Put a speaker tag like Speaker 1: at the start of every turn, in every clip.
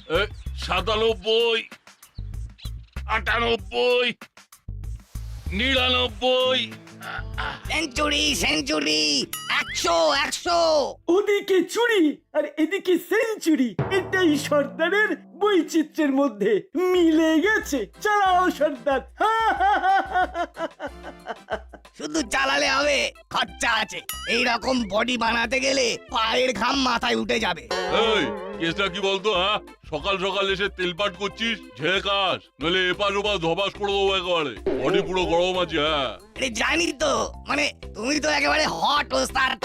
Speaker 1: 97, 98, 99।
Speaker 2: Century century, 100।
Speaker 3: ওদিকে চুরি আর এদিকে সেঞ্চুরি, এটাই সর্দারের বৈচিত্র্যের মধ্যে মিলে গেছে। চালাও সর্দার।
Speaker 2: শুধু চালালে হবে, খরচা আছে। এই রকম বডি বানাতে গেলে পায়ের ঘাম মাথায় উঠে যাবে।
Speaker 1: এই কেসটা কি বলতো? হ্যাঁ, সকাল সকাল এসে তেলপাট করছিস, ঝেড়ে খাস, নইলে এপাশ ওপাশ ধবাস করে দেবো একেবারে। বডি পুরো গরম আছে। হ্যাঁ
Speaker 2: আরে জানি তো, মানে তুমি তো একেবারে হট ওস্তাদ।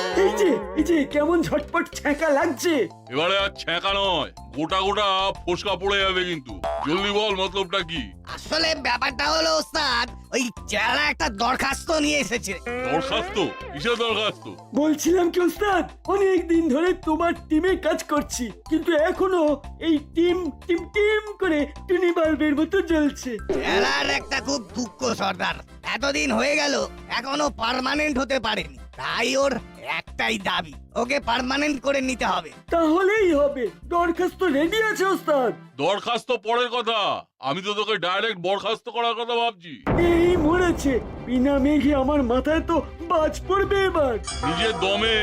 Speaker 3: এই যে কেমন ঝটপট ছ্যাঁকা লাগছে।
Speaker 1: এবারে আর ছ্যাঁকা নয়, গোটা গোটা ফোসকা পড়ে যাবে কিন্তু। জলদি বল মতলবটা কি?
Speaker 2: আসলে ব্যাপারটা হলো ওস্তাদ, ওই চেলা একটা দরখাস্ত নিয়ে এসেছে।
Speaker 1: দরখাস্ত? কিসের দরখাস্ত?
Speaker 3: বলছিলাম কি ওস্তাদ, অনেক দিন ধরে তোমার টিমে কাজ করছি, কিন্তু এখনো এই টিম টিম টিম করে টুনি বাল্বের মতো জ্বলছে।
Speaker 2: চেলার একটা খুব দুঃখ সর্দার, এতদিন হয়ে গেল এখনো পার্মানেন্ট হতে পারেনি। তাই ওর একটাই দাবি, ওকে পার্মানেন্ট করে নিতে হবে।
Speaker 3: তাহলেই হবে। দরখাস্ত রেডি আছে ওস্তাদ।
Speaker 1: দরখাস্ত পরের কথা, আমি তো তোকে ডাইরেক্ট বরখাস্ত করার কথা ভাবছি।
Speaker 3: এই মরেছে, বিনা মেঘে আমার মাথায় তো বাজ পড়বে এবার।
Speaker 1: নিজের দমে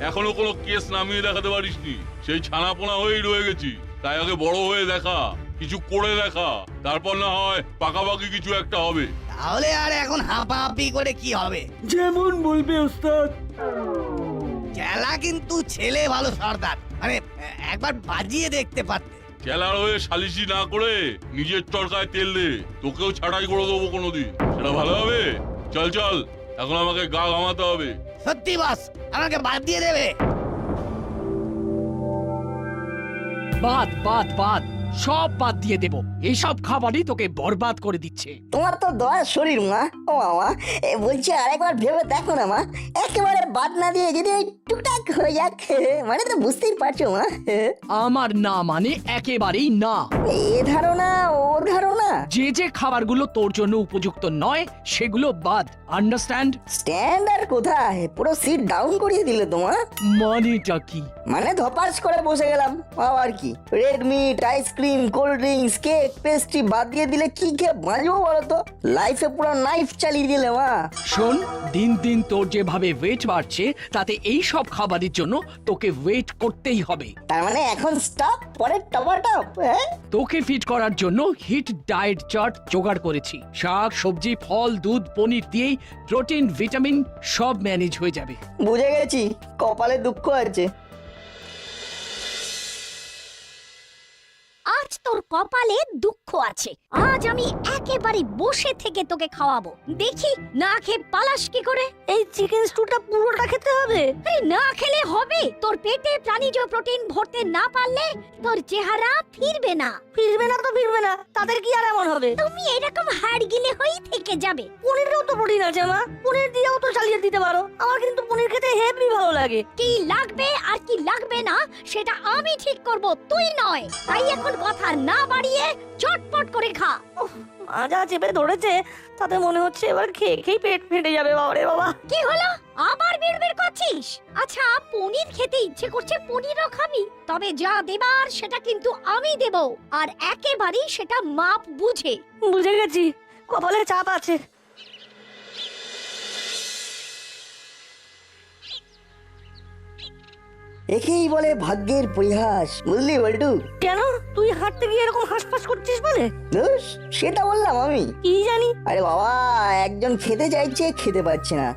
Speaker 1: এখনো কোনো কেস নামিয়ে দেখাতে পারিসনি, সেই ছানাপোনা হয়েই রয়ে গেছি। তাই আগে বড় হয়ে দেখা, কিছু করে দেখা, তারপর না হয় পাকাপাকি কিছু একটা হবে।
Speaker 2: তাহলে আর এখন হাঁপাহাঁপি করে কি হবে?
Speaker 3: যেমন বলবে ওস্তাদ।
Speaker 2: চেলা কিন্তু ছেলে ভালো সর্দার, মানে একবার বাজিয়ে দেখতে পারতে।
Speaker 1: চেলার হয়ে সালিশি না করে নিজের চরকায় তেল দে, তোকেও ছাড়াই করে দেবো কোনোদিন। সেটা ভালো হবে। চল চল, এখন আমাকে গা ঘামাতে হবে।
Speaker 2: সত্যি বস, আমাকে বাদ দিয়ে দেবে?
Speaker 4: বাদ বাদ বাদ, সব বাদ দিয়ে দেব। এইসব খাবারই তোকে বরবাদ করে দিচ্ছে।
Speaker 5: তোমার তো দয়ার শরীর মা। ও মামা, বলছি আরেকবার ভেবে দেখো না মা, একেবারে বাদ না দিয়ে যদি ওই টুকটাক হয়ে যাক, মানে তো বুঝতেই পারছো মা।
Speaker 4: আমার না মানে একেবারেই না।
Speaker 5: এ ধারণা ও ধারণা,
Speaker 4: যে যে খাবারগুলো তোর জন্য উপযুক্ত নয় সেগুলো বাদ, আন্ডারস্ট্যান্ড?
Speaker 5: স্ট্যান্ড আর কোথায়, পুরো সিট ডাউন করিয়ে দিলে তোমার।
Speaker 4: মানেটা কি?
Speaker 5: মানে ধপাস করে বসে গেলাম। আর কি, red meat, ice cream, cold drinks, cake, pastry বাদ দিয়ে দিলে কি খেয়ে বাঁচবো বলো তো? লাইফে পুরো নাইফ চালিয়ে দিলে মা।
Speaker 4: শোন, দিন দিন তোর যেভাবে ওয়েট বাড়ছে তাতে এই সব খাবারের জন্য তোকে ওয়েট করতেই হবে।
Speaker 5: তার মানে এখন স্টপ, পরে টপাটপ। হ্যাঁ,
Speaker 4: তোকে ফিট করার জন্য হিট ডায়েট চার্ট জোগাড় করেছি। শাক, সবজি, ফল, দুধ, পনির দিয়েই প্রোটিন, ভিটামিন সব ম্যানেজ হয়ে যাবে।
Speaker 5: বুঝে গেছি, কপালে দুঃখ আছে।
Speaker 6: আজ তোর কপালে দুঃখ আছে। আজ আমি একেবারে বসে থেকে তোকে খাওয়াবো। দেখি না খেয়ে পালাস কি করে। এই চিকেন স্টুটা পুরোটা খেতে হবে। আরে না খেলে হবে, তোর পেটে প্রাণীজ প্রোটিন ভরতে না পারলে তোর চেহারা ফিরবে না। ফিরবে না তো ফিরবে না, তাদের কি আর এমন হবে? তুমি এরকম হাড় গিলে হয়েই থেকে যাবে। পনিরেও তো প্রোটিন আছে মা, পনির দিয়েও তো চালিয়ে দিতে পারো। আমার কিন্তু পনির খেতে হেভি ভালো লাগে। কি লাগবে আর কি লাগবে না সেটা আমি ঠিক করব, তুই নয়। তাই এখন কথা না বাড়িয়ে চটপট করে খা।
Speaker 7: মাজা চেপে ধরেছে, তাতে মনে হচ্ছে এবার খেয়ে খেয়ে পেট ফেটে যাবে। বাবারে বাবা,
Speaker 6: কি হলো, আবার বিড়বিড় করছিস? আচ্ছা, পনির খেতে ইচ্ছে করছে, পনিরও খাবি? তবে যা দেবার সেটা কিন্তু আমি দেব, আর একেবারেই সেটা মাপ বুঝে।
Speaker 7: বুঝে গেছি, কপালে চাপ আছে।
Speaker 5: একেই বলে ভাগ্যের পরিহাস, বুঝলি বল্টু?
Speaker 7: কেন তুই হাঁটতে গিয়ে এরকম হাঁসফাঁস করছিস বলে?
Speaker 5: দোষ, সেটা বললাম আমি।
Speaker 7: কি জানি।
Speaker 5: আরে বাবা, একজন খেতে চাইছে, খেতে পাচ্ছে না,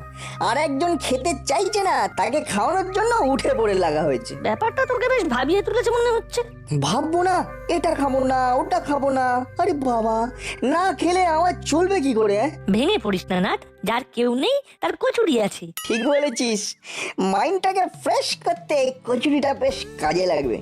Speaker 5: আর একজন খেতে চাইছে না, তাকে খাওয়ানোর জন্য উঠে পড়ে লাগা হয়েছে।
Speaker 7: ব্যাপারটা তোকে বেশ ভাবিয়ে তুলেছে মনে হচ্ছে।
Speaker 5: ভাববো না, এটা খাবো না, ওটা খাবো না। আরে বাবা, না খেলে আমার চলবে কি করে?
Speaker 7: ভেঙে পড়িস না নাট, যার কেউ নেই তার কচুরি আছে।
Speaker 5: ঠিক বলেছিস, মাইন্ডটাকে ফ্রেশ করতে কচুরিটা বেশ কাজে লাগবে।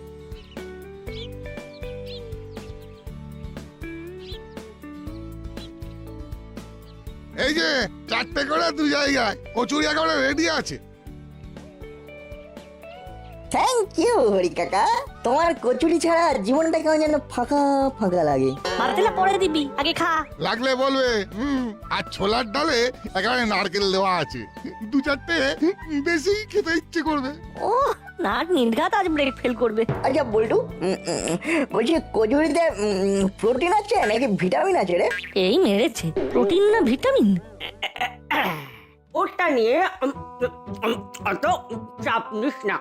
Speaker 8: এই যে 4টে করে 2 জায়গায় কচুরি একেবারে রেডি আছে।
Speaker 5: থ্যাংক ইউ হরি কাকা, তোমার কচুরি ছাড়া জীবনটা কেমন যেন ফাঁকা ফাঁকা লাগে।
Speaker 7: মারতেলা পরে দিবি, আগে খা।
Speaker 8: লাগলে বলবে। আর ছোলার ডালে একেবারে নারকেল দেওয়া আছে, 2-4টে বেশি খেতে ইচ্ছে করবে।
Speaker 7: ও নাক নির্ঘাত আজ ব্রেক ফেল করবে।
Speaker 5: আচ্ছা বল্টু, বলছি কচুরিতে প্রোটিন আছে নাকি ভিটামিন আছে রে?
Speaker 7: এই মেরেছে, প্রোটিন না ভিটামিন?
Speaker 9: ওটা নিয়ে অত চাপ নিস না।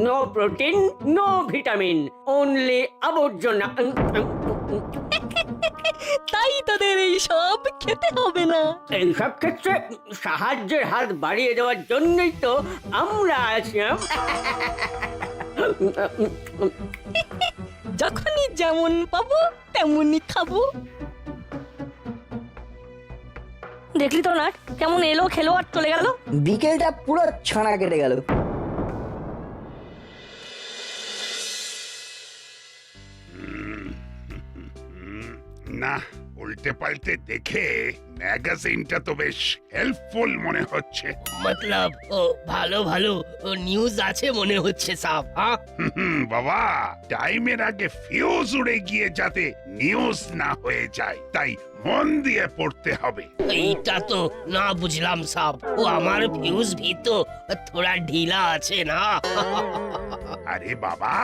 Speaker 9: No protein, no vitamin, only আবর্জনা।
Speaker 6: তাই তোদের এই সব খেতে হবে না।
Speaker 9: এইসব ক্ষেত্রে সাহায্যের হাত বাড়িয়ে দেওয়ার জন্যই তো আমরা আছি।
Speaker 6: যখনই যেমন পাবো তেমনই খাবো।
Speaker 7: দেখলি তো নাট কেমন এলো খেলো আর চলে গেল।
Speaker 5: বিকেলটা পুরো ছানা কেটে গেল।
Speaker 10: না, উল্টে পাল্টে দেখে ম্যাগাজিনটা তো বেশ হেল্পফুল মনে হচ্ছে।
Speaker 11: মতলব ও ভালো ভালো নিউজ আছে মনে হচ্ছে সাব। হ্যাঁ
Speaker 10: বাবা, টাইমের আগে ফিউজ উড়ে গিয়ে যাতে নিউজ না হয়ে যায়, তাই মন দিয়ে পড়তে হবে।
Speaker 11: এইটা তো না বুঝলাম সাব। ও আমার ফিউজ ভি তো থোড়া ঢিলা আছে না।
Speaker 10: আরে বাবা,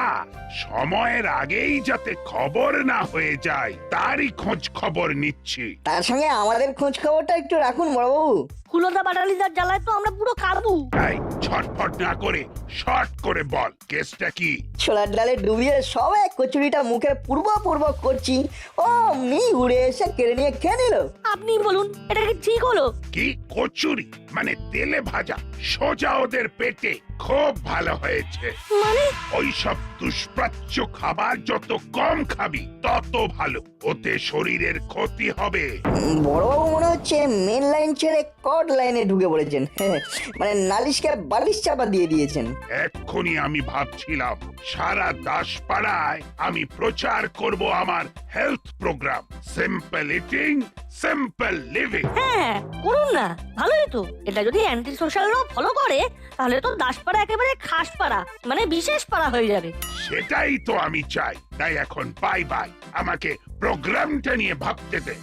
Speaker 10: সময়ের আগেই যাতে খবর না হয়ে যায় তারই খোঁজ খবর নিচ্ছি।
Speaker 5: তার সঙ্গে আমাদের খোঁজ খবরটা একটু রাখুন বড়বাবু।
Speaker 7: হুলোদা বাটালিদার জ্বালায় তো আমরা পুরো কারবু।
Speaker 10: তাই ছটফট না করে শর্ট করে বল, কেসটা কি?
Speaker 5: ছোলার ডালে ডুবিয়ে সবাই কচুরিটা মুখে পূর্ব করছি, অমনি উড়ে এসে কেড়ে নিয়ে খেয়ে নিল।
Speaker 7: আপনি বলুন এটা কি ঠিক হলো?
Speaker 10: কি কচুরি মানে তেলে ভাজা, সোজা ওদের পেটে। খুব ভালো হয়েছে।
Speaker 7: মানে
Speaker 10: ওইসব দুষ্প্রাচ্য খাবার যত কম খাবি তত ভালো, ওতে শরীরের ক্ষতি হবে।
Speaker 5: বড়বাবু মনে হচ্ছে মেন লাইন ছেড়ে কড লাইনে ঢুকে পড়েছেন। মানে নালিশকে বালিশ চাপা দিয়ে দিয়েছেন।
Speaker 10: এক্ষুনি আমি ভাবছিলাম সারা দাসপাড়ায় আমি প্রচার করব আমার health programme, simple eating simple living.
Speaker 7: হ্যাঁ করুন না, ভালোই তো। এটা যদি অ্যান্টি সোশ্যালরাও ফলো করে তাহলে তো দাসপাড়া একেবারে খাস পাড়া, মানে বিশেষ পাড়া হয়ে যাবে।
Speaker 10: সেটাই তো আমি চাই। তাই এখন বাই বাই, আমাকে প্রোগ্রামটা নিয়ে ভাবতে দে।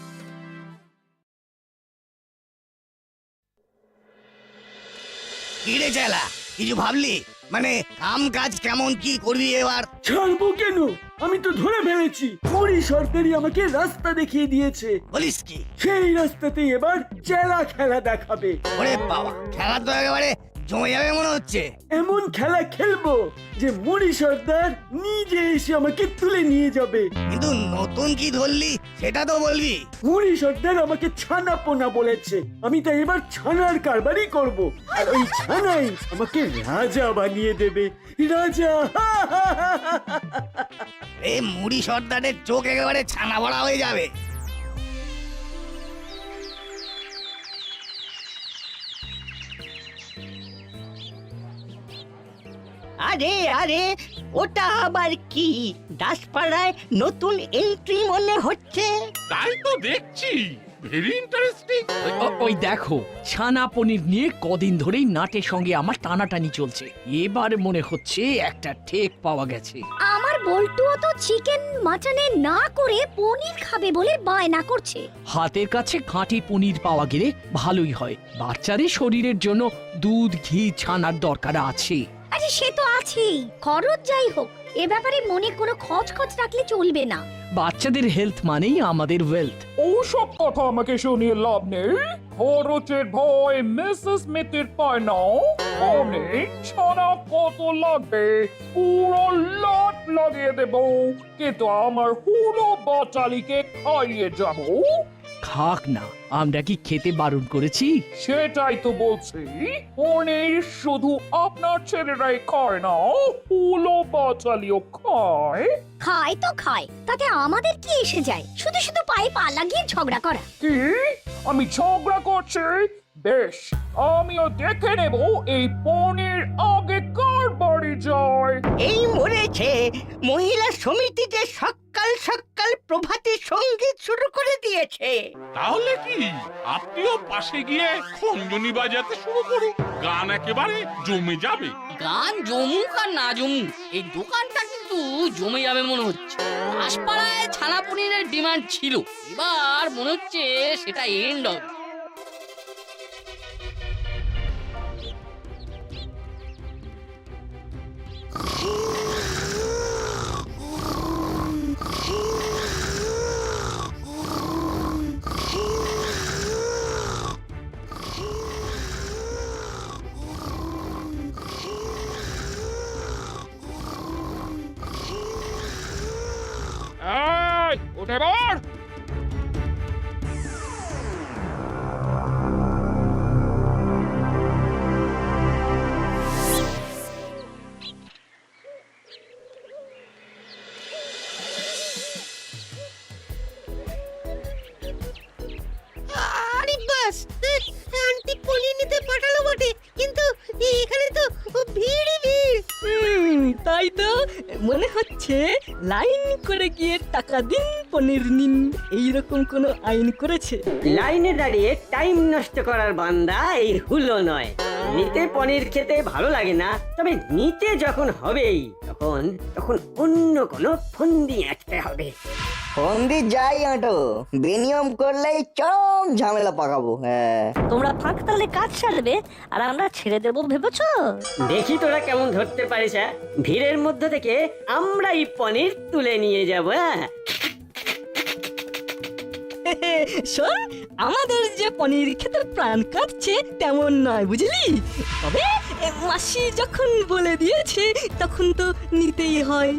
Speaker 2: কি রে চেলা, কিছু ভাবলি? মানে কাম কাজ কেমন কি করবি এবার?
Speaker 3: ছাড়বো কেন? আমি তো ধরে ফেলেছি। পুরী সরকারি আমাকে রাস্তা দেখিয়ে দিয়েছে।
Speaker 2: বলিস কি?
Speaker 3: সেই রাস্তাতেই এবার চেলা খেলা দেখাবে।
Speaker 2: ওরে বাবা, খেলা তো একেবারে জমে যাবে মনে হচ্ছে।
Speaker 3: এমন খেলা খেলবো যে মুড়ি সর্দার নিজে এসে আমাকে তুলে নিয়ে যাবে।
Speaker 2: কিন্তু নতুন কি ধরলি সেটা তো বলবি।
Speaker 3: মুড়ি সর্দার আমাকে ছানা পোনা বলেছে, আমি তাই এবার ছানার কারবারই করব। আর ওই ছানাই আমাকে রাজা বানিয়ে দেবে। রাজা!
Speaker 2: এই মুড়ি সর্দারের চোখ একেবারে ছানা ভরা হয়ে যাবে।
Speaker 11: আরে আরে ওটা আবার কি? দাসপাড়ায় নতুন এন্ট্রি মনে হচ্ছে।
Speaker 1: তাই তো দেখছি, ভেরি ইন্টারেস্টিং।
Speaker 4: ওই দেখো, ছানা পনির নিয়ে কদিন ধরেই নাটের সঙ্গে আমার টানাটানি চলছে। এবার মনে হচ্ছে একটা ঠেক পাওয়া গেছে।
Speaker 6: আমার বল্টুও তো চিকেন মাটনে না করে পনির খাবে বলে বায়না করছে।
Speaker 4: হাতের কাছে খাঁটি পনির পাওয়া গেলে ভালোই হয়। বাচ্চাদের শরীরের জন্য দুধ, ঘি, ছানার দরকার আছে।
Speaker 6: আরে সে তো আছেই, খরচ যাই হোক এ ব্যাপারে মনে কোনো খচ রাখলে চলবে না।
Speaker 4: বাচ্চাদের হেলথ মানেই আমাদের ওয়েলথ।
Speaker 12: ওসব কথা আমাকে শুনিয়ে লাভ নেই। খরচের ভয় মিসেস মিতির পায় না। অনেক ছানা কত লাগবে পুরো লট লাগিয়ে দেব, কিন্তু আমার হুলো বাচালিকে খাইয়ে যাব।
Speaker 4: খাক না, আমরা কি খেতে বারণ করেছি?
Speaker 12: সেটাই তো বলছি, পনির শুধু আপনার ছেলেরাই খায় না, হুলো বাচালিও খায়।
Speaker 6: খায় তো খায়, তাতে আমাদের কি এসে যায়? শুধু শুধু পায়ে পা লাগিয়ে ঝগড়া করা।
Speaker 12: কি আমি ঝগড়া করছি? বেশ, আমিও দেখে নেব এই পনির আগে কার বাড়ি যায়।
Speaker 11: এই মরেছে, মহিলা সমিতিতে সকাল সকাল প্রভাতী সঙ্গীত শুরু করে দিয়েছে।
Speaker 1: তাহলে কি আপনিও পাশে গিয়ে খঞ্জনি বাজাতে শুরু করুন, গান একেবারে জমে যাবে।
Speaker 11: গান জমুক আর না জমুক, এই দোকানটা কিন্তু জমে যাবে মনে হচ্ছে। দাসপাড়ায় ছানা পনিরের ডিমান্ড ছিল, এবার মনে হচ্ছে সেটা এন্ড হবে।
Speaker 12: এবার
Speaker 6: আরে বাস আন্টি পনির নিতে পাঠালো বটে কিন্তু এখানে তো ভিড়ই ভিড়।
Speaker 7: তাই তো মনে হচ্ছে লাইন করে গিয়ে টাকা দিন পনির নিন এইরকম কোনো আইন করেছে।
Speaker 9: লাইনে দাঁড়িয়ে টাইম নষ্ট করার বান্দা এই হুলো নয়। নিতে পনির খেতে ভালো লাগে না, তবে নিতে যখন হবেই তখন তখন অন্য কোনো ফন্দি আঁটতে হবে।
Speaker 5: ফন্দি যাই আঁটো, বেনিয়ম করলেই চরম ঝামেলা পাকাবো। হ্যাঁ,
Speaker 7: তোমরা ফাঁক তালে কাজ সারবে আর আমরা ছেড়ে দেবো ভেবেছো?
Speaker 9: দেখি তোরা কেমন ধরতে পারিস। হ্যাঁ, ভিড়ের মধ্যে থেকে আমরাই পনির তুলে নিয়ে যাবো। হ্যাঁ,
Speaker 7: শোন, আমাদের যে পনির খেতে প্রাণ কাটছে তেমন নয়, বুঝলি? তবে মাসি যখন বলে দিয়েছে তখন তো নিতেই হয়।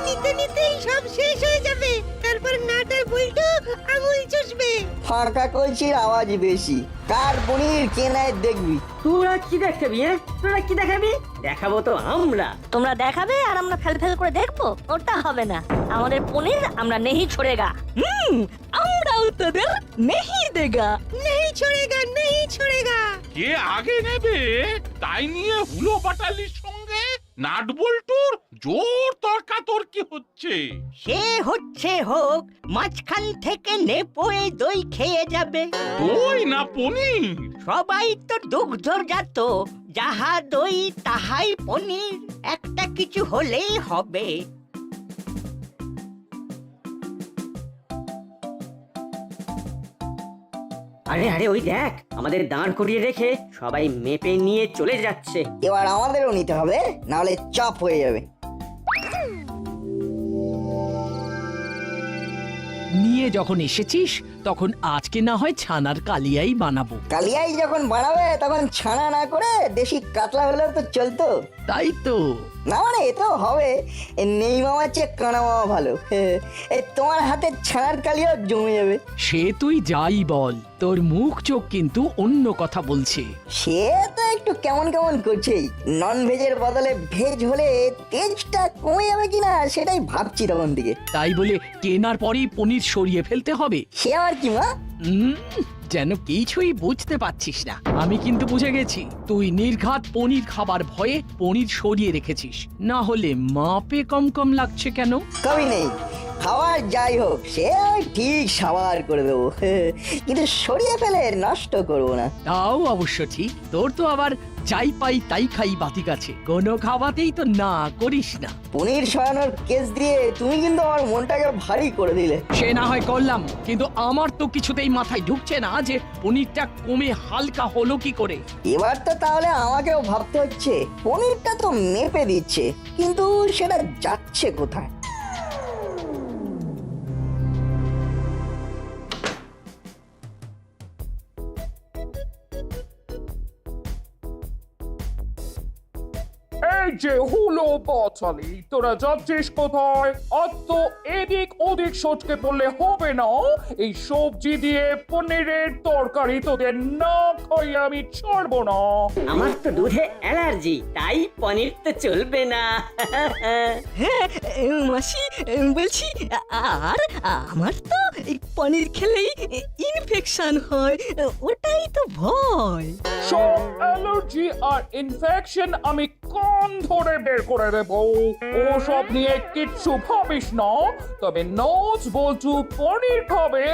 Speaker 6: নিতে নিতেই সব শেষ হয়ে যাবে, তারপর নাটার বল্টু আঙুল চুষবে।
Speaker 5: ফাঁকা কলসির আওয়াজ বেশি, কার পনির কেনায় দেখবি।
Speaker 9: তোরা কি দেখাবি? হ্যাঁ, তোরা কি দেখাবি? দেখাবো তো আমরা।
Speaker 7: তোমরা দেখাবে আর আমরা ফেল ফেল করে দেখবো? ওটা হবে না। আমাদের পনির আমরা নেহি ছোড়েগা। আমরাও তোদের নেহি দেগা।
Speaker 6: নেই ছড়েগা, নেই ছড়েগা।
Speaker 1: কে আগে নেবে তাই নিয়ে হুলো বাটালির সঙ্গে নাটবল্টুর জোর তর্কাতর্কি হচ্ছে।
Speaker 6: সে হচ্ছে হোক, মাঝখান থেকে নেপোয়ে দই খেয়ে যাবে।
Speaker 1: দই না পনির?
Speaker 6: সবাই তো দুগ্ধজাত, যাহা দই তাহাই পনির, একটা কিছু হলেই হবে।
Speaker 9: আরে আরে ওই দেখ, আমাদের দাঁড় করিয়ে রেখে সবাই মেপে নিয়ে চলে যাচ্ছে।
Speaker 5: এবার আমাদেরও নিতে হবে, নাহলে চাপ হয়ে যাবে।
Speaker 4: নিয়ে যখন এসেছিস তখন আজকে না হয় ছানার কালিয়াই বানাবো।
Speaker 5: কালিয়াই যখন বানাবে তখন ছানা না করে দেশি কাতলা হলেও তো চলতো।
Speaker 4: তাই তো।
Speaker 5: না মানে এটাও হবে, নেই মামার চেয়ে কানা মামা ভালো। এই তোমার হাতে ছানার কালিয়াও জমে যাবে।
Speaker 4: সে তুই যাই বল, তোর মুখ চোখ কিন্তু অন্য কথা বলছে।
Speaker 5: সে তো একটু কেমন কেমন করছেই। নন ভেজের বদলে ভেজ হলে টেস্টটা কমে যাবে কিনা সেটাই ভাবছি তখন থেকে।
Speaker 4: তাই বলে কেনার পরেই পনির সরিয়ে ফেলতে হবে?
Speaker 5: সে আবার কি মা?
Speaker 4: যেন কিছুই বুঝতে পারছিস না। আমি কিন্তু বুঝে গেছি, তুই নির্ঘাত পনির খাবার ভয়ে পনির সরিয়ে রেখেছিস। না হলে মাপে কম কম লাগছে কেন?
Speaker 5: কবি নেই, খাবার যাই হোক সে আমি ঠিক সাবার করে দেবো, কিন্তু সরিয়ে ফেলে নষ্ট করবো না।
Speaker 4: তাও অবশ্য ঠিক, তোর তো আবার যাই পাই তাই খাই বাতিক আছে, কোনো খাওয়াতেই তো না করিস না।
Speaker 5: পনির সরানোর কেস দিয়ে তুমি কিন্তু আমার মনটাকে ভারী করে দিলে।
Speaker 4: সে না হয় করলাম, কিন্তু আমার তো কিছুতেই মাথায় ঢুকছে না যে পনিরটা কমে হালকা হলো কি করে।
Speaker 5: এবার তো তাহলে আমাকেও ভাবতে হচ্ছে, পনিরটা তো মেপে দিচ্ছে কিন্তু সেটা যাচ্ছে কোথায়?
Speaker 12: এই যে হুলো বাটালি, তোরা যাচ্ছিস কোথায়? আর তো এদিক ওদিক সটকে পড়লে হবে না। এই সবজি দিয়ে পনিরের তরকারি তোদের না খাই আমি ছাড়বো না।
Speaker 9: আমার তো দুধে অ্যালার্জি, তাই পনির তো চলবে না।
Speaker 7: হ্যাঁ মাসি, বলছি আর আমার তো এই পনির খেলেই ইনফেকশন হয়, ওটাই তো ভয়।
Speaker 12: সব অ্যালার্জি আর ইনফেকশন আমি কান ধরে বের করে দেব। ওসব নিয়ে কিচ্ছু ভাবিস না। তবে নাচ বলছু পনির খাবে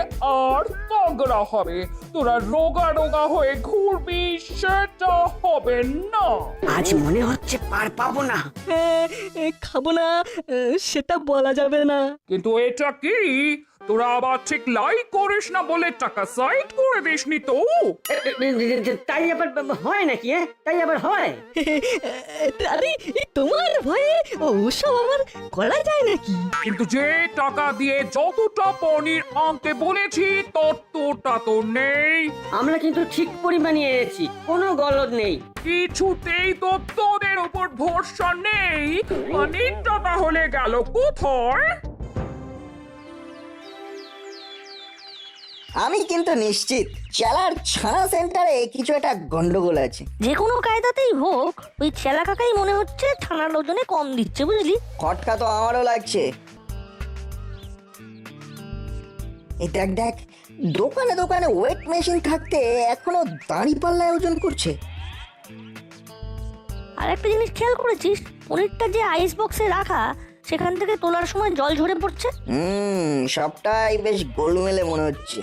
Speaker 12: আর তাগড়া হবে, তোরা রোগা রোগা হয়ে ঘুরবি, সেটা হবে না।
Speaker 9: আজ মনে হচ্ছে পার পাবো না।
Speaker 7: খাবো না সেটা বলা যাবে না।
Speaker 12: কিন্তু এটা কি, তোরা আবার ঠিক লাইক করিস না বলে টাকা সাইড করে দিসনি তো?
Speaker 9: তাই আবার হয় নাকি? তাই আবার হয়?
Speaker 7: আরে তোমার ভয়ে ওসব আবার করা যায় নাকি?
Speaker 12: কিন্তু যে টাকা দিয়ে যতটা পনির আনতে বলেছি ততটা তো নেই।
Speaker 9: আমরা কিন্তু ঠিক পরিমাণে এনেছি, কোনো গলদ নেই।
Speaker 12: কিছুতেই তো তোদের উপর ভরসা নেই। পনিরটা তাহলে গেল কোথায়?
Speaker 5: আমি কিন্তু নিশ্চিত চালার ছানা সেন্টারে কিছু একটা গন্ডগোল আছে।
Speaker 6: যে কোনো কায়দাতেই হোক ওই চেলা কাকাই মনে হচ্ছে থানার ওজনে কম দিচ্ছে, বুঝলি?
Speaker 5: খটকা তো আমারও লাগছে। এই দেখ দেখ, দোকানে দোকানে ওয়েট মেশিন থাকতে এখনো দাঁড়ি পাল্লায় ওজন করছে।
Speaker 6: আর একটা জিনিস খেয়াল করেছিস, পনিরটা যে আইস বক্সে রাখা সেখান থেকে তোলার সময় জল ঝরে পড়ছে।
Speaker 5: সবটাই বেশ গোলমেলে মনে হচ্ছে।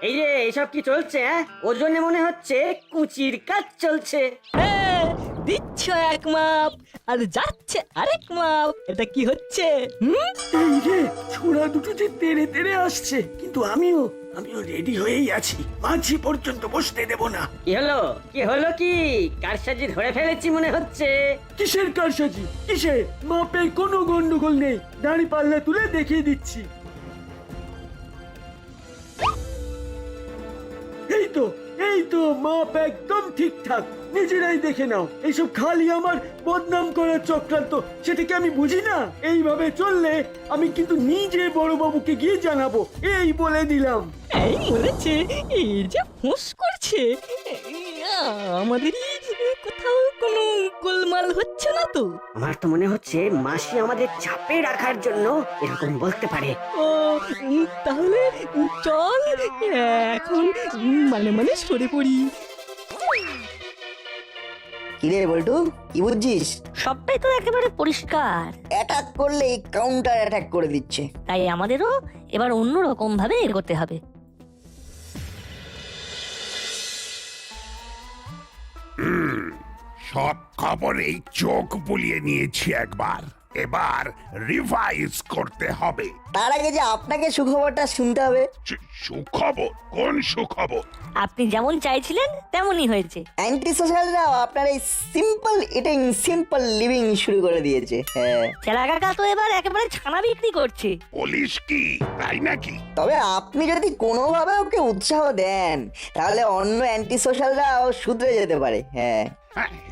Speaker 9: এই যে এইসব কি চলছে? ওজনে মনে হচ্ছে কুচির কাজ চলছে।
Speaker 7: হ্যাঁ, দিচ্ছ এক মাপ আর যাচ্ছে আরেক মাপ, এটা কি হচ্ছে?
Speaker 3: এই রে, ছোড়া দুটো যে তেড়ে তেড়ে আসছে, কিন্তু আমিও রেডি হয়েই আছি। মাঝি পর্যন্ত বসতে দেব না।
Speaker 9: কি হলো কি কারসাজি ধরে ফেলেছি মনে হচ্ছে।
Speaker 3: কিসের কারসাজি? কিসের? মাপে কোনো গন্ডগোল নেই, দাঁড়ি পাল্লা তুলে দেখিয়ে দিচ্ছি। এই তো মাপ একদম ঠিকঠাক, নিজেরাই দেখে নাও। এইসব খালি আমার বদনাম করার চক্রান্ত, সেটাকে আমি বুঝি না? এইভাবে চললে আমি কিন্তু নিজে বড় বাবুকে গিয়ে জানাবো, এই বলে দিলাম।
Speaker 7: এই বলেছে, এই যে ফোঁস করছে, আমাদেরই কোথাও কোনো গোলমাল হচ্ছে না তো?
Speaker 9: আমার তো মনে হচ্ছে মাসি আমাদের চাপে রাখার জন্য এরকম বলতে পারে।
Speaker 7: ও তাহলে চল এখন মানে সরে পড়ি।
Speaker 5: কিরে বল্টু, কি বুঝছিস?
Speaker 6: সবটাই তো একেবারে পরিষ্কার।
Speaker 5: অ্যাটাক করলে কাউন্টার অ্যাটাক করে দিচ্ছে।
Speaker 6: তাই আমাদেরও এবার অন্যরকম ভাবে এগোতে হবে।
Speaker 10: সব খবরেই চোখ বুলিয়ে নিয়েছি একবার, এবার রিভাইজ করতে হবে।
Speaker 5: তার আগে যে আপনাকে সুখবরটা শুনতে হবে।
Speaker 10: সুখবর? কোন সুখবর?
Speaker 6: আপনি যেমন চাইছিলেন তেমনই হয়েছে।
Speaker 5: অ্যান্টি সোশ্যালরাও আপনার এই সিম্পল ইটিং সিম্পল লিভিং শুরু করে দিয়েছে। হ্যাঁ,
Speaker 6: চেলা কাকা তো এবার একেবারে ছানা বিক্রি করছে।
Speaker 10: বলিস কি, তাই নাকি?
Speaker 5: তবে আপনি যদি কোনোভাবে ওকে উৎসাহ দেন তাহলে অন্য অ্যান্টি সোশ্যালরাও শুধরে যেতে পারে। হ্যাঁ,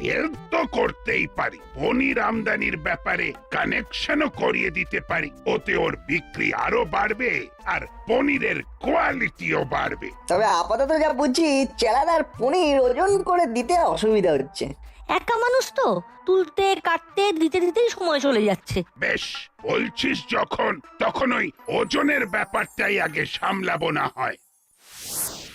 Speaker 10: হেল্প তো করতেই পারি, পনির আমদানির ব্যাপারে কানেকশনও করিয়ে দিতে পারি। ওতে ওর বিক্রি আরো বাড়বে আর পনিরের কোয়ালিটিও বাড়বে।
Speaker 5: তবে আপাতত যা বুঝছি চেলাদার পনির ওজন করে দিতে অসুবিধা হচ্ছে।
Speaker 6: একা মানুষ তো, তুলতে কাটতে দিতে দিতেই সময় চলে যাচ্ছে।
Speaker 10: বেশ, বলছিস যখন, তখন ওই ওজনের ব্যাপারটাই আগে সামলাবো না হয়।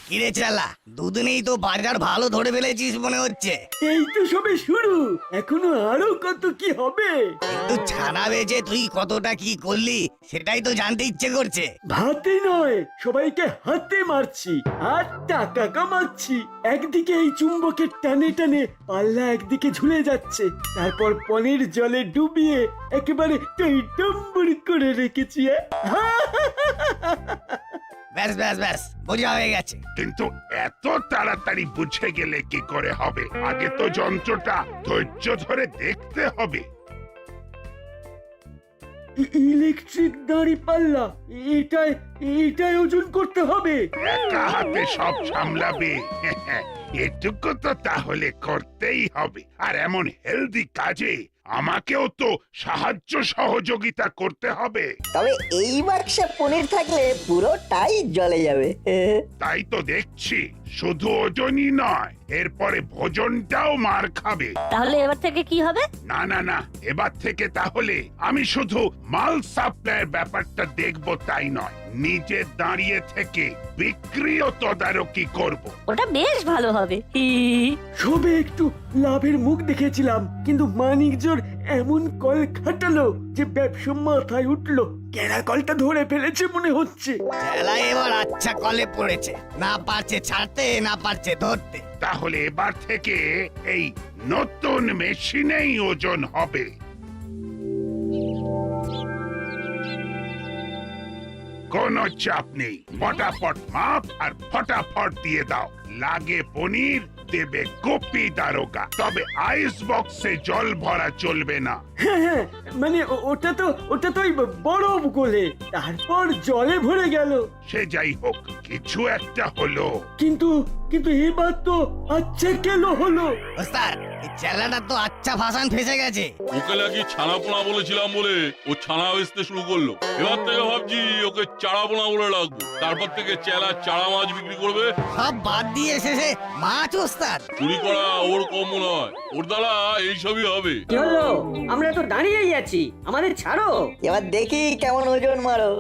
Speaker 2: কিরে চালা, দুদিনেই তো বাজার ভালো ধরে ফেলেছিস মনে হচ্ছে।
Speaker 3: এই তো সবে শুরু, এখনো আরো কত কি হবে।
Speaker 2: কিন্তু ছানা বেচে তুই কতটা কি করলি সেটাই তো জানতে ইচ্ছে করছে।
Speaker 3: ভাতে নয়, সবাইকে হাতে মারছি আর টাকা কামাচ্ছি। একদিকে এই চুম্বকের টানে টানে পাল্লা একদিকে ঝুলে যাচ্ছে, তারপর পনির জলে ডুবিয়ে একেবারে টইটম্বুর করে রেখেছি।
Speaker 2: ব্যাস ব্যাস ব্যাস, বোঝা হয়ে গেছে।
Speaker 10: কিন্তু এত তাড়াতাড়ি বুঝে গেলে কি করে হবে? আগে তো যন্ত্রটা ধৈর্য ধরে দেখতে হবে।
Speaker 3: ইলেকট্রিক দাঁড়ি পাল্লা, এটাই ওজন করতে হবে।
Speaker 10: একা হাতে সব সামলাবে? এটুকু তো তাহলে করতেই হবে। আর এমন হেলদি কাজে আমাকেও তো সাহায্য সহযোগিতা করতে হবে।
Speaker 5: তবে এই বাক্সে পনির থাকলে পুরোটাই জ্বলে যাবে।
Speaker 10: তাই তো দেখছি, শুধু ওজনই নয়, এরপরে ভোজনটাও মার খাবে।
Speaker 6: তাহলে এবার থেকে কি হবে?
Speaker 10: না না না, এবার থেকে তাহলে আমি শুধু মাল সাপ্লাইয়ের ব্যাপারটা দেখব তাই নয়, নিজে দাঁড়িয়ে থেকে বিক্রিও তদারকি করব।
Speaker 6: ওটা বেশ ভালো হবে।
Speaker 3: সবে একটু লাভের মুখ দেখেছিলাম, কিন্তু মানিকজোর এমন কল খাটালো যে ব্যবসা মাথায় উঠলো। কেনা কলটা ধরে ফেলেছে মনে হচ্ছে।
Speaker 2: চেলা এবার আচ্ছা কলে পড়েছে, না পারছে ছাড়তে, না পারছে ধরতে।
Speaker 10: তাহলে এবার থেকে এই নতুন মেশিনেই ওজন হবে। কোনো চাপ নেই, ফটাফট মাপ আর ফটাফট দিয়ে দাও। লাগে পনির, দেবে গোপী দারোগা। তবে আইস বক্সে জল ভরা চলবে না।
Speaker 3: হ্যাঁ, মানে ওটা তো ওই বরফ গোলে, তারপর জলে ভরে গেল।
Speaker 10: সে যাই হোক, কিছু একটা হলো।
Speaker 3: কিন্তু এবার তো আচ্ছা কেন হলো?
Speaker 2: ওস্তাদ, এই চেলাটা তো আচ্ছা ভাষণ ফেসে গেছে।
Speaker 1: ওকে নাকি ছানাপোনা বলেছিলাম বলে ও ছানা বেচতে শুরু করলো। এবার থেকে ভাবছি ওকে চারাপোনা বলে রাখবো। তারপর থেকে চেলা চারা মাছ বিক্রি করবে।
Speaker 2: সব বাদ দিয়ে শেষে মাছ ওস্তাদ।
Speaker 1: চুরি করা ওর কম নয়, ওর দ্বারা এইসবই হবে।
Speaker 9: কি হলো? আমরা তো দাঁড়িয়েই আছি, আমাদের ছাড়ো।
Speaker 5: এবার দেখি কেমন ওজন মারো